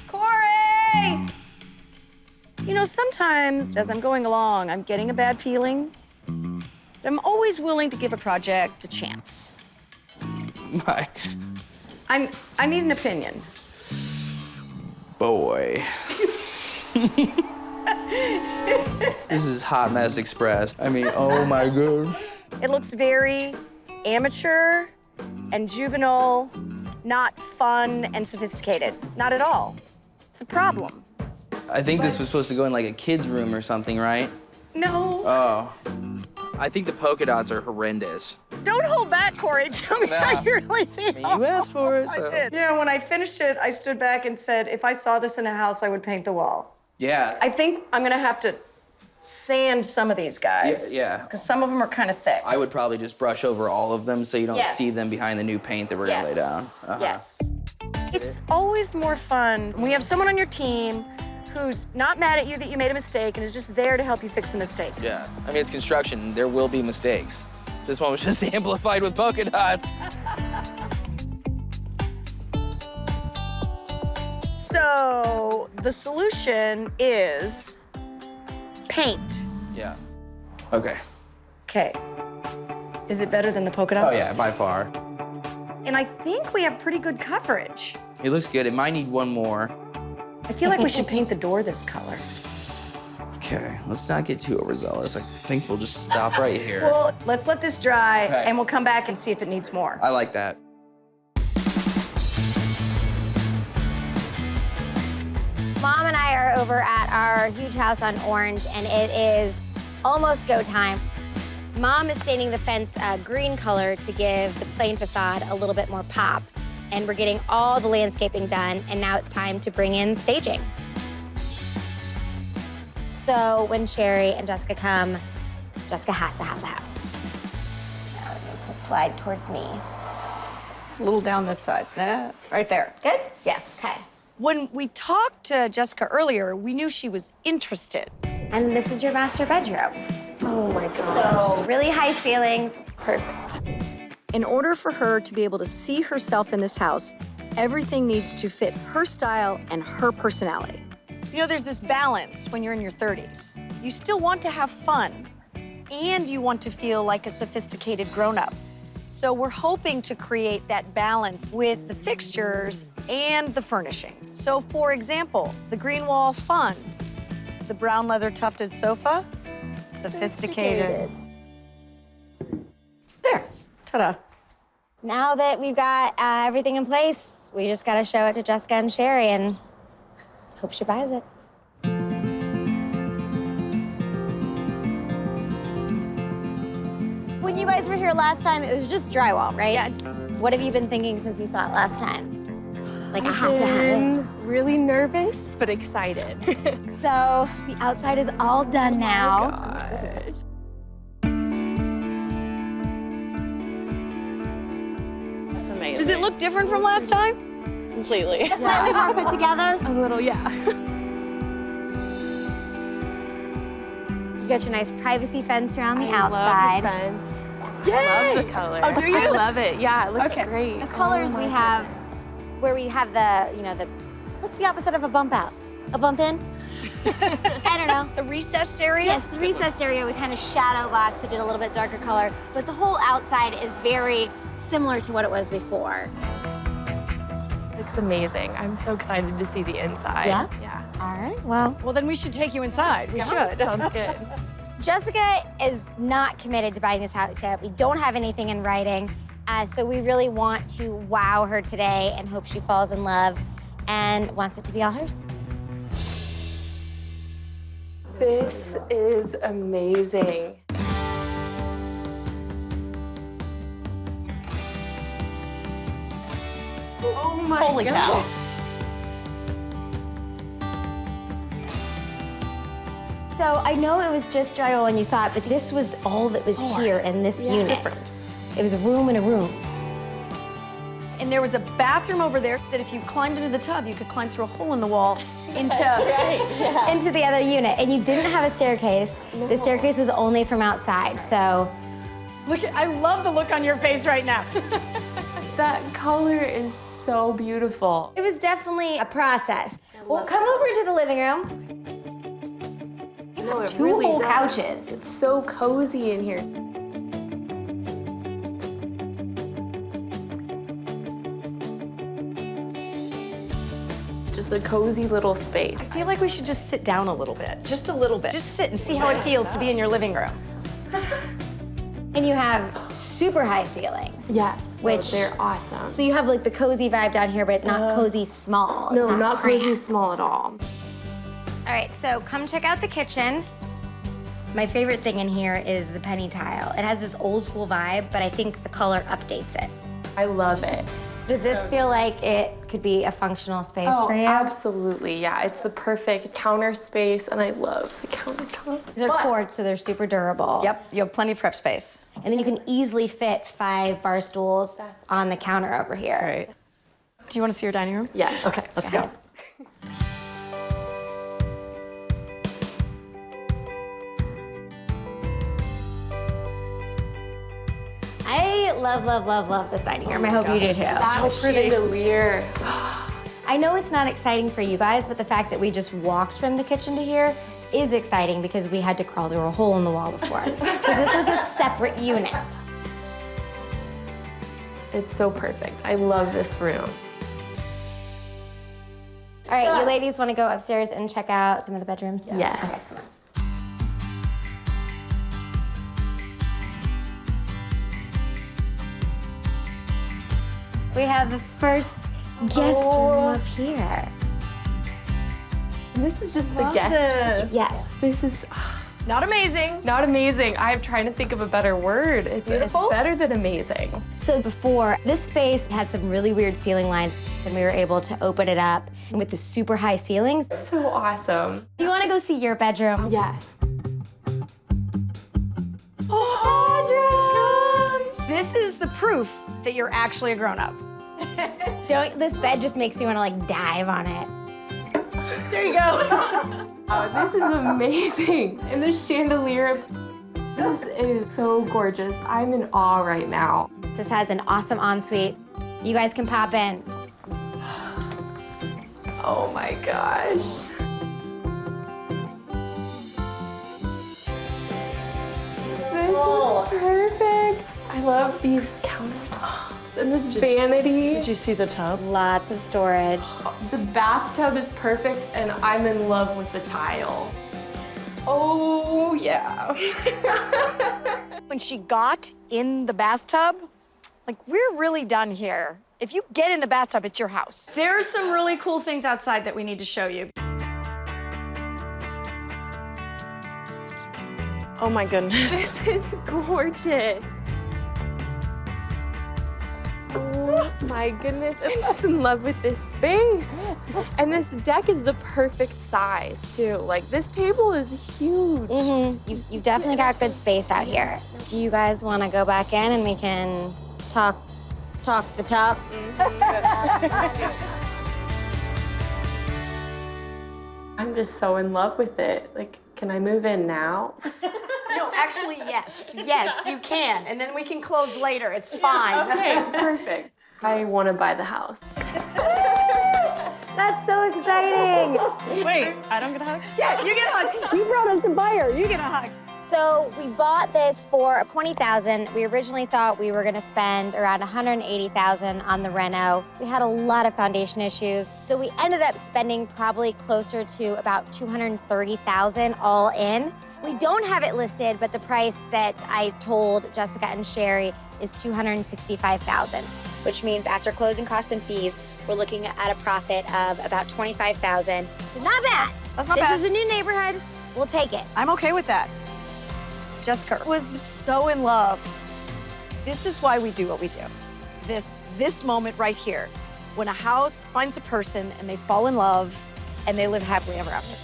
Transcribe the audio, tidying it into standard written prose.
Corey! You know, sometimes as I'm going along, I'm getting a bad feeling. I'm always willing to give a project a chance. Why? I need an opinion. Boy. This is Hot Mess Express. I mean, oh my God. It looks very amateur and juvenile, not fun and sophisticated. Not at all. It's a problem. I think this was supposed to go in like a kid's room or something, right? No. Oh. I think the polka dots are horrendous. Don't hold back, Corey. Tell me how you really feel. You asked for it, so. I did. You know, when I finished it, I stood back and said, if I saw this in a house, I would paint the wall. Yeah. I think I'm gonna have to sand some of these guys. Yeah. Because some of them are kind of thick. I would probably just brush over all of them so you don't see them behind the new paint that we're gonna lay down. Yes. It's always more fun when you have someone on your team who's not mad at you that you made a mistake and is just there to help you fix the mistake. Yeah. I mean, it's construction. There will be mistakes. This one was just amplified with polka dots. So the solution is paint. Yeah. Okay. Okay. Is it better than the polka dot? Oh, yeah, by far. And I think we have pretty good coverage. It looks good. It might need one more. I feel like we should paint the door this color. Okay, let's not get too overzealous. I think we'll just stop right here. Well, let's let this dry, Okay. and we'll come back and see if it needs more. I like that. Mom and I are over at our huge house on Orange, and it is almost go time. Mom is staining the fence green color to give the plain facade a little bit more pop. And we're getting all the landscaping done, and now it's time to bring in staging. So when Sherry and Jessica come, Jessica has to have the house. Now it needs to slide towards me. A little down this side. Right there. Good? Yes. Okay. When we talked to Jessica earlier, we knew she was interested. And this is your master bedroom. Oh my God. So really high ceilings. Perfect. In order for her to be able to see herself in this house, everything needs to fit her style and her personality. You know, there's this balance when you're in your 30s. You still want to have fun, and you want to feel like a sophisticated grown-up. So we're hoping to create that balance with the fixtures and the furnishings. So for example, the green wall, fun. The brown leather tufted sofa, sophisticated. There, ta-da. Now that we've got everything in place, we just gotta show it to Jessica and Sherry and hope she buys it. When you guys were here last time, it was just drywall, right? Yeah. What have you been thinking since you saw it last time? Like, I have to have it. Really nervous, but excited. So the outside is all done now. Oh my gosh. That's amazing. Does it look different from last time? Completely. Slightly more put together. A little, yeah. You got your nice privacy fence around the I outside. love the fence. Yay! I love the color. Oh, do you? I love it. Yeah, it looks great. The colors we have, where we have the, you know, what's the opposite of a bump out? A bump in? I don't know. The recessed area? Yes, the recessed area, we kind of shadow boxed, so did a little bit darker color. But the whole outside is very similar to what it was before. Looks amazing. I'm so excited to see the inside. Yeah? Yeah. All right, well. Well, then we should take you inside. We should. Sounds good. Jessica is not committed to buying this house yet. We don't have anything in writing. So we really want to wow her today and hope she falls in love and wants it to be all hers. This is amazing. Oh my Holy cow. So I know it was just drywall when you saw it, but this was all that was here in this unit. Different. It was a room in a room. And there was a bathroom over there that if you climbed into the tub, you could climb through a hole in the wall into... Into the other unit. And you didn't have a staircase. The staircase was only from outside, so... Look, I love the look on your face right now. That color is so beautiful. It was definitely a process. Well, come over into the living room. No, it Two really whole does. couches. It's so cozy in here. Just a cozy little space. I feel like we should just sit down a little bit, just a little bit. Just sit and see how it feels to be in your living room. And you have super high ceilings. Yes, Which- they're awesome. So you have like the cozy vibe down here, but not cozy small. It's No, not cozy cramped. small at all. All right, so come check out the kitchen. My favorite thing in here is the penny tile. It has this old school vibe, but I think the color updates it. I love it. Does this feel like it could be a functional space for you? Absolutely, yeah. It's the perfect counter space, and I love the countertops. They're quartz, so they're super durable. Yep, you have plenty of prep space. And then you can easily fit 5 bar stools on the counter over here. All right. Do you want to see your dining room? Yes. Okay, let's go. I love, love, love, love this dining room. I hope you do too. That chandelier. I know it's not exciting for you guys, but the fact that we just walked from the kitchen to here is exciting because we had to crawl through a hole in the wall before. Because this was a separate unit. It's so perfect. I love this room. All right, you ladies want to go upstairs and check out some of the bedrooms? Yes. We have the first guest room up here. And this is just the guest. Yes. This is Not amazing. not amazing. I'm trying to think of a better word. Beautiful? It's better than amazing. So before, this space had some really weird ceiling lines, and we were able to open it up with the super high ceilings. So awesome. Do you want to go see your bedroom? Yes. This is the proof that you're actually a grown-up. This bed just makes me want to like dive on it. There you go. Oh, this is amazing. And the chandelier, this is so gorgeous. I'm in awe right now. This has an awesome ensuite. You guys can pop in. Oh my gosh. This is perfect. I love these countertops and this vanity. Did you see the tub? Lots of storage. The bathtub is perfect and I'm in love with the tile. Oh yeah. When she got in the bathtub, like, we're really done here. If you get in the bathtub, it's your house. There's some really cool things outside that we need to show you. Oh my goodness. This is gorgeous. Oh my goodness, I'm just in love with this space. And this deck is the perfect size too. Like this table is huge. You've definitely got good space out here. Do you guys want to go back in and we can talk the talk? I'm just so in love with it. Like, can I move in now? No, actually, yes. Yes, you can. And then we can close later. It's fine. Okay, perfect. I want to buy the house. That's so exciting. Wait, I don't get a hug? Yeah, you get a hug. You brought us a buyer. You get a hug. So we bought this for $20,000. We originally thought we were gonna spend around $180,000 on the reno. We had a lot of foundation issues, so we ended up spending probably closer to about $230,000 all in. We don't have it listed, but the price that I told Jessica and Sherry is $265,000, which means after closing costs and fees, we're looking at a profit of about $25,000. So not bad. That's not bad. This is a new neighborhood. We'll take it. I'm okay with that. Jessica was so in love. This is why we do what we do. This moment right here, when a house finds a person and they fall in love and they live happily ever after.